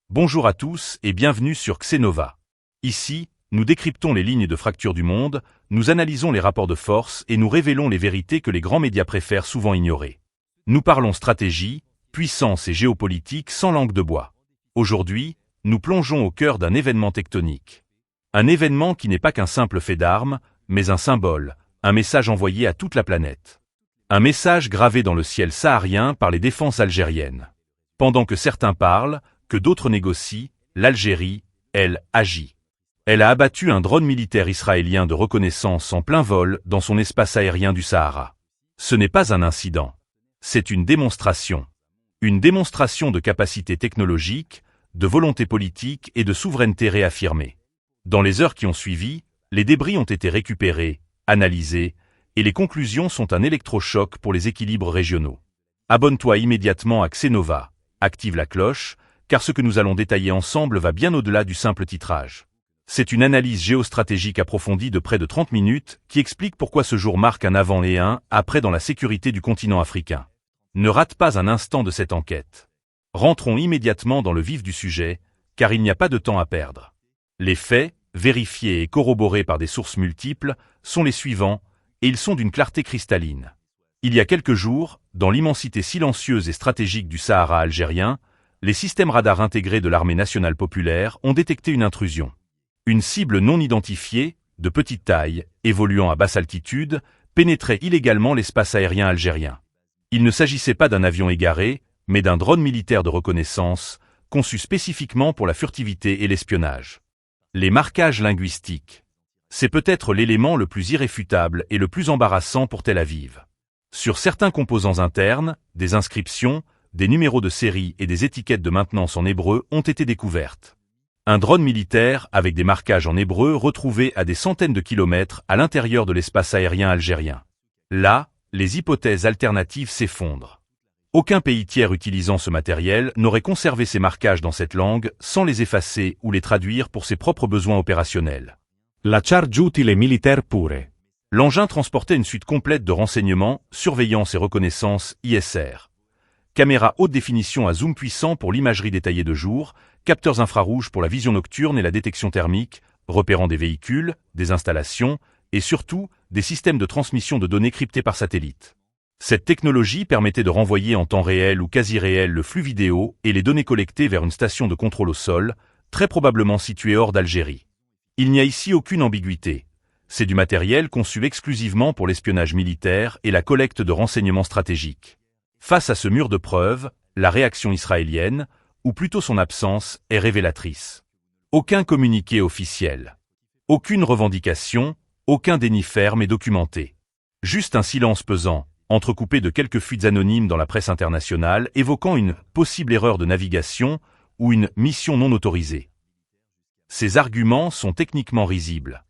Bonjour à tous et bienvenue sur Xenova. Ici, nous décryptons les lignes de fracture du monde, nous analysons les rapports de force et nous révélons les vérités que les grands médias préfèrent souvent ignorer. Nous parlons stratégie, puissance et géopolitique sans langue de bois. Aujourd'hui, nous plongeons au cœur d'un événement tectonique. Un événement qui n'est pas qu'un simple fait d'armes, mais un symbole, un message envoyé à toute la planète. Un message gravé dans le ciel saharien par les défenses algériennes. Pendant que certains parlent, que d'autres négocient, l'Algérie, elle, agit. Elle a abattu un drone militaire israélien de reconnaissance en plein vol dans son espace aérien du Sahara. Ce n'est pas un incident. C'est une démonstration. Une démonstration de capacité technologique, de volonté politique et de souveraineté réaffirmée. Dans les heures qui ont suivi, les débris ont été récupérés, analysés, et les conclusions sont un électrochoc pour les équilibres régionaux. Abonne-toi immédiatement à Xenova, active la cloche, car ce que nous allons détailler ensemble va bien au-delà du simple titrage. C'est une analyse géostratégique approfondie de près de 30 minutes qui explique pourquoi ce jour marque un avant et un après dans la sécurité du continent africain. Ne rate pas un instant de cette enquête. Rentrons immédiatement dans le vif du sujet, car il n'y a pas de temps à perdre. Les faits, vérifiés et corroborés par des sources multiples, sont les suivants, et ils sont d'une clarté cristalline. Il y a quelques jours, dans l'immensité silencieuse et stratégique du Sahara algérien, les systèmes radars intégrés de l'armée nationale populaire ont détecté une intrusion. Une cible non identifiée, de petite taille, évoluant à basse altitude, pénétrait illégalement l'espace aérien algérien. Il ne s'agissait pas d'un avion égaré, mais d'un drone militaire de reconnaissance, conçu spécifiquement pour la furtivité et l'espionnage. Les marquages linguistiques. C'est peut-être l'élément le plus irréfutable et le plus embarrassant pour Tel Aviv. Sur certains composants internes, des inscriptions, des numéros de série et des étiquettes de maintenance en hébreu ont été découvertes. Un drone militaire avec des marquages en hébreu retrouvé à des centaines de kilomètres à l'intérieur de l'espace aérien algérien. Là, les hypothèses alternatives s'effondrent. Aucun pays tiers utilisant ce matériel n'aurait conservé ces marquages dans cette langue sans les effacer ou les traduire pour ses propres besoins opérationnels. Lasciar giù le militaire pure. L'engin transportait une suite complète de renseignements, surveillance et reconnaissance ISR. Caméra haute définition à zoom puissant pour l'imagerie détaillée de jour, capteurs infrarouges pour la vision nocturne et la détection thermique, repérant des véhicules, des installations, et surtout, des systèmes de transmission de données cryptées par satellite. Cette technologie permettait de renvoyer en temps réel ou quasi réel le flux vidéo et les données collectées vers une station de contrôle au sol, très probablement située hors d'Algérie. Il n'y a ici aucune ambiguïté. C'est du matériel conçu exclusivement pour l'espionnage militaire et la collecte de renseignements stratégiques. Face à ce mur de preuves, la réaction israélienne, ou plutôt son absence, est révélatrice. Aucun communiqué officiel. Aucune revendication, aucun déni ferme et documenté. Juste un silence pesant, entrecoupé de quelques fuites anonymes dans la presse internationale évoquant une possible erreur de navigation ou une mission non autorisée. Ces arguments sont techniquement risibles.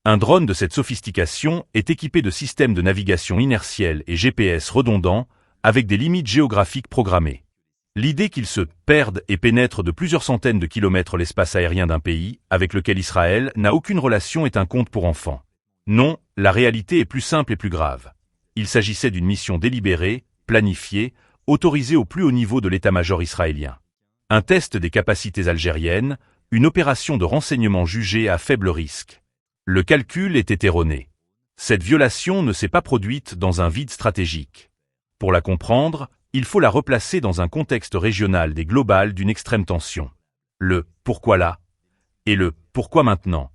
Un drone de cette sophistication est équipé de systèmes de navigation inertiels et GPS redondants, avec des limites géographiques programmées. L'idée qu'il se perde et pénètre de plusieurs centaines de kilomètres l'espace aérien d'un pays, avec lequel Israël n'a aucune relation, est un conte pour enfants. Non, la réalité est plus simple et plus grave. Il s'agissait d'une mission délibérée, planifiée, autorisée au plus haut niveau de l'état-major israélien. Un test des capacités algériennes, une opération de renseignement jugée à faible risque. Le calcul était erroné. Cette violation ne s'est pas produite dans un vide stratégique. Pour la comprendre, il faut la replacer dans un contexte régional et global d'une extrême tension. Le « pourquoi là ?» et le « pourquoi maintenant ?»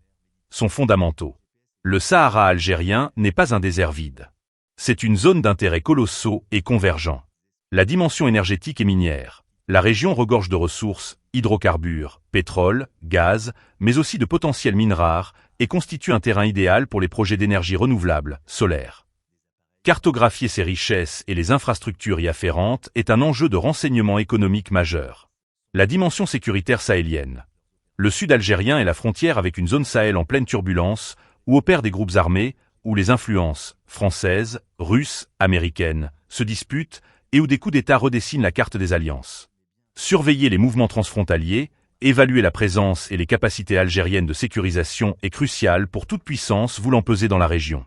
sont fondamentaux. Le Sahara algérien n'est pas un désert vide. C'est une zone d'intérêt colossaux et convergents. La dimension énergétique et minière. La région regorge de ressources, hydrocarbures, pétrole, gaz, mais aussi de potentiels mines rares, et constitue un terrain idéal pour les projets d'énergie renouvelable, solaire. Cartographier ces richesses et les infrastructures y afférentes est un enjeu de renseignement économique majeur. La dimension sécuritaire sahélienne. Le sud algérien est la frontière avec une zone Sahel en pleine turbulence, où opèrent des groupes armés, où les influences françaises, russes, américaines se disputent et où des coups d'État redessinent la carte des alliances. Surveiller les mouvements transfrontaliers, évaluer la présence et les capacités algériennes de sécurisation est crucial pour toute puissance voulant peser dans la région.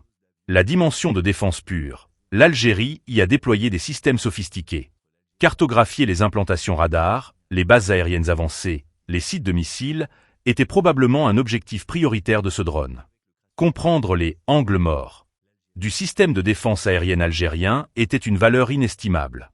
La dimension de défense pure. L'Algérie y a déployé des systèmes sophistiqués. Cartographier les implantations radars, les bases aériennes avancées, les sites de missiles, étaient probablement un objectif prioritaire de ce drone. Comprendre les « angles morts » du système de défense aérienne algérien était une valeur inestimable.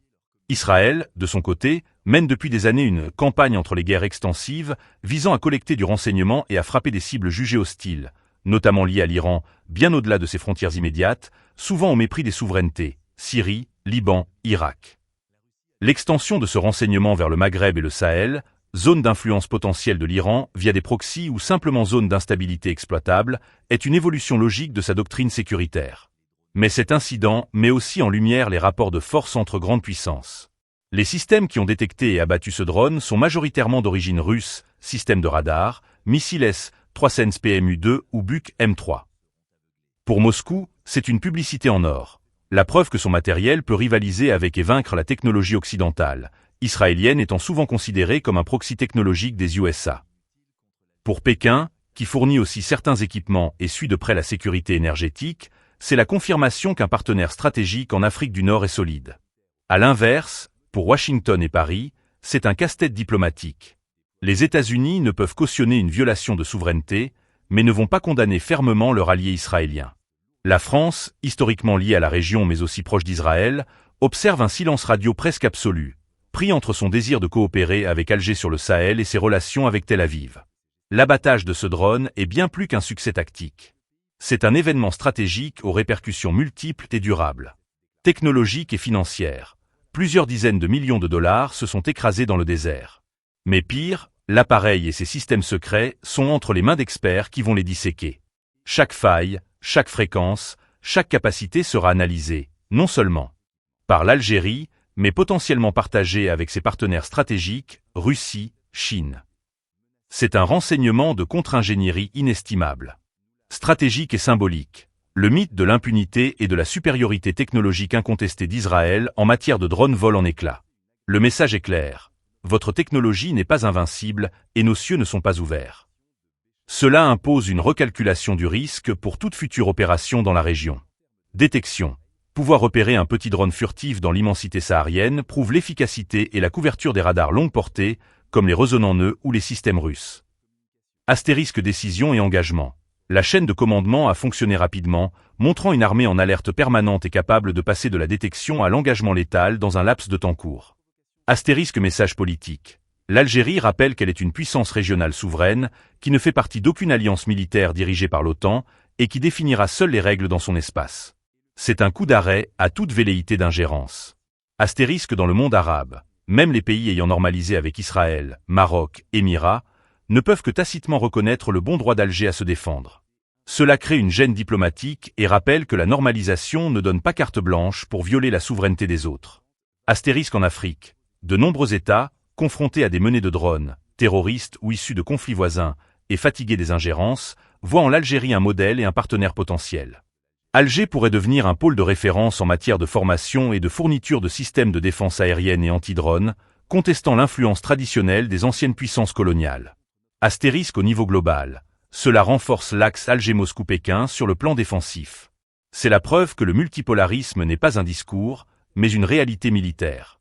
Israël, de son côté, mène depuis des années une campagne entre les guerres extensives visant à collecter du renseignement et à frapper des cibles jugées hostiles, notamment liées à l'Iran, bien au-delà de ses frontières immédiates, souvent au mépris des souverainetés, Syrie, Liban, Irak. L'extension de ce renseignement vers le Maghreb et le Sahel, zone d'influence potentielle de l'Iran via des proxys ou simplement zone d'instabilité exploitable, est une évolution logique de sa doctrine sécuritaire. Mais cet incident met aussi en lumière les rapports de force entre grandes puissances. Les systèmes qui ont détecté et abattu ce drone sont majoritairement d'origine russe, systèmes de radar, missiles S-300 PMU-2 ou Buk M3. Pour Moscou, c'est une publicité en or. La preuve que son matériel peut rivaliser avec et vaincre la technologie occidentale, israélienne étant souvent considérée comme un proxy technologique des USA. Pour Pékin, qui fournit aussi certains équipements et suit de près la sécurité énergétique, c'est la confirmation qu'un partenaire stratégique en Afrique du Nord est solide. À l'inverse, pour Washington et Paris, c'est un casse-tête diplomatique. Les États-Unis ne peuvent cautionner une violation de souveraineté, mais ne vont pas condamner fermement leur allié israélien. La France, historiquement liée à la région mais aussi proche d'Israël, observe un silence radio presque absolu, pris entre son désir de coopérer avec Alger sur le Sahel et ses relations avec Tel Aviv. L'abattage de ce drone est bien plus qu'un succès tactique. C'est un événement stratégique aux répercussions multiples et durables. Technologiques et financières. Plusieurs dizaines de millions de dollars se sont écrasés dans le désert. Mais pire, l'appareil et ses systèmes secrets sont entre les mains d'experts qui vont les disséquer. Chaque faille, chaque fréquence, chaque capacité sera analysée, non seulement par l'Algérie, mais potentiellement partagée avec ses partenaires stratégiques, Russie, Chine. C'est un renseignement de contre-ingénierie inestimable. Stratégique et symbolique. Le mythe de l'impunité et de la supériorité technologique incontestée d'Israël en matière de drones vole en éclats. Le message est clair. Votre technologie n'est pas invincible et nos cieux ne sont pas ouverts. Cela impose une recalculation du risque pour toute future opération dans la région. Détection. Pouvoir repérer un petit drone furtif dans l'immensité saharienne prouve l'efficacité et la couverture des radars longue portée, comme les résonnants nœuds ou les systèmes russes. Astérisque décision et engagement. La chaîne de commandement a fonctionné rapidement, montrant une armée en alerte permanente et capable de passer de la détection à l'engagement létal dans un laps de temps court. Astérisque message politique. L'Algérie rappelle qu'elle est une puissance régionale souveraine, qui ne fait partie d'aucune alliance militaire dirigée par l'OTAN et qui définira seule les règles dans son espace. C'est un coup d'arrêt à toute velléité d'ingérence. Astérisque dans le monde arabe. Même les pays ayant normalisé avec Israël, Maroc, Émirats, ne peuvent que tacitement reconnaître le bon droit d'Alger à se défendre. Cela crée une gêne diplomatique et rappelle que la normalisation ne donne pas carte blanche pour violer la souveraineté des autres. Astérisque en Afrique. De nombreux États, confrontés à des menées de drones, terroristes ou issus de conflits voisins, et fatigués des ingérences, voient en l'Algérie un modèle et un partenaire potentiel. Alger pourrait devenir un pôle de référence en matière de formation et de fourniture de systèmes de défense aérienne et anti-drones, contestant l'influence traditionnelle des anciennes puissances coloniales. Astérisque au niveau global. Cela renforce l'axe Alger-Moscou-Pékin sur le plan défensif. C'est la preuve que le multipolarisme n'est pas un discours, mais une réalité militaire.